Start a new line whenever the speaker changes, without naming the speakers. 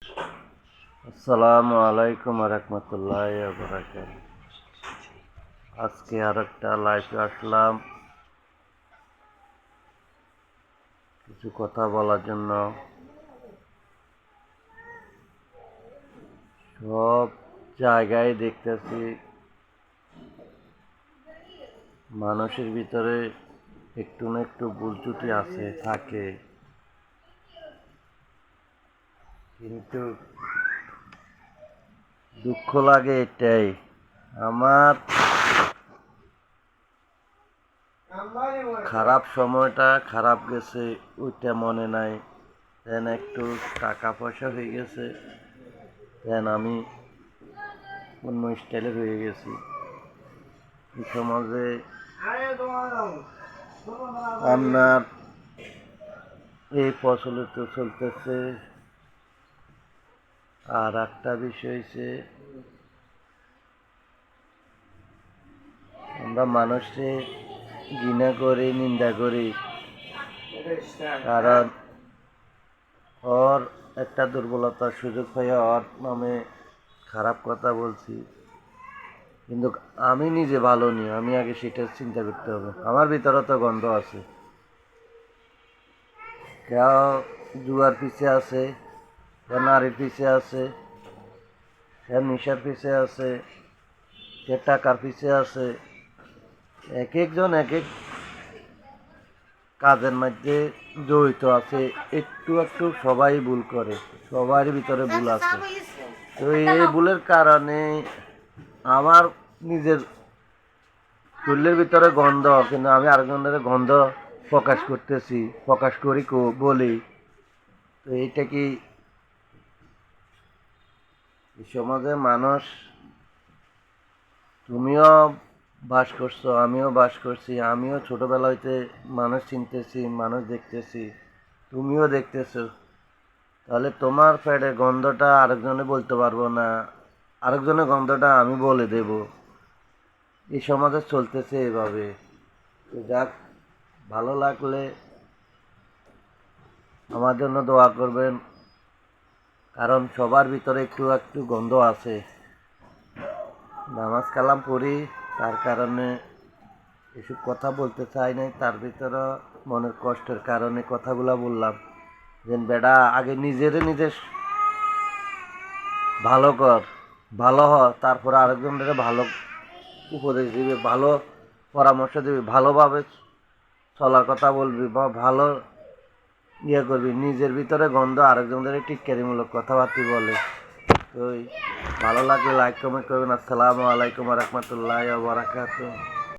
আসসালামু আলাইকুম রহমতুল্লাহি ওয়া বারাকাতুহু। আজকে আর একটা লাইভে আসলাম কিছু কথা বলার জন্য। সব জায়গায় দেখতেছি মানুষের ভিতরে একটু না একটু ভুল ত্রুটি আছে থাকে, কিন্তু দুঃখ লাগে এটাই, আমার খারাপ সময়টা খারাপ গেছে ওইটা মনে নাই, দেন একটু টাকা পয়সা হয়ে গেছে, দেন আমি অন্য স্টাইলের হয়ে গেছি। এই সমাজে আপনার এই প্রচলিত চলতেছে। আর একটা বিষয় হচ্ছে আমরা মানুষকে ঘৃণা করি, নিন্দা করি, কারণ ওর একটা দুর্বলতার সুযোগ পাইয়া ওর নামে খারাপ কথা বলছি। কিন্তু আমি নিজে ভালো নি, আমি আগে সেটা চিন্তা করতে হবে। আমার ভিতরে তো গন্ধ আছে, কেউ জুয়ার পিছে আছে, কেউ নারীর পিছে আছে, সে নেশার পিছে আছে, সে টাকার পিছে আছে। এক একজন এক এক কাজের মধ্যে জড়িত আছে, একটু একটু সবাই ভুল করে, সবার ভিতরে ভুল আছে। তো এই ভুলের কারণে আমার নিজের শরীরের ভিতরে গন্ধ, কিন্তু আমি আরেকজনের গন্ধ প্রকাশ করতেছি, প্রকাশ করি বলি। তো এইটা কি সমাজে মানুষ, তুমিও বাস করছো, আমিও বাস করছি, আমিও ছোটবেলা হইতে মানুষ চিনতেছি, মানুষ দেখতেছি, তুমিও দেখতেছো। তাহলে তোমার পেটের গন্ধটা আরেকজনে বলতে পারবো না, আরেকজনের গন্ধটা আমি বলে দেব। এই সমাজে চলতেছে এভাবে। তো যাক, ভালো লাগলে আমার জন্য দোয়া করবেন, কারণ সবার ভিতরে একটু একটু গন্ধ আছে। নামাজ কালাম পড়ি, তার কারণে এসব কথা বলতে চাই নাই, তার ভিতরে মনের কষ্টের কারণে কথাগুলো বললাম। যে বেটা আগে নিজে ভালো কর, ভালো হ, তারপরে আরেকজনের ভালো উপদেশ দিবি, ভালো পরামর্শ দিবি, ভালোভাবে চলার কথা বলবি, বা ভালো করবি। নিজের ভিতরে গন্ধ আরেকজনের টিটকারিমূলক কথাবার্তা বলে। তো ভালো লাগলে লাইক কমেন্ট করবেন। আসসালামু আলাইকুম রহমতুল্লাহ বারাকাতুহু।